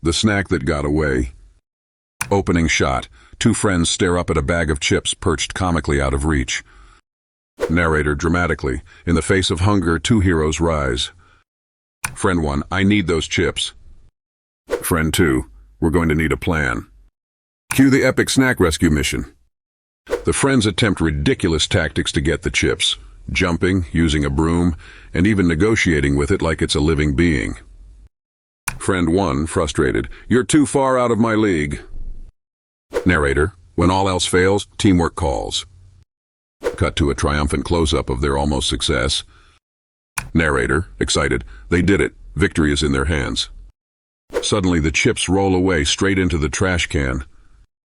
The snack that got away. Opening shot. Two friends stare up at a bag of chips perched comically out of reach. Narrator dramatically. In the face of hunger, two heroes rise. Friend 1, I need those chips. Friend 2, we're going to need a plan. Cue the epic snack rescue mission. The friends attempt ridiculous tactics to get the chips. Jumping, using a broom, and even negotiating with it like it's a living being. Friend 1, frustrated. You're too far out of my league. Narrator, when all else fails, teamwork calls. Cut to a triumphant close-up of their almost success. Narrator, excited. They did it. Victory is in their hands. Suddenly the chips roll away straight into the trash can.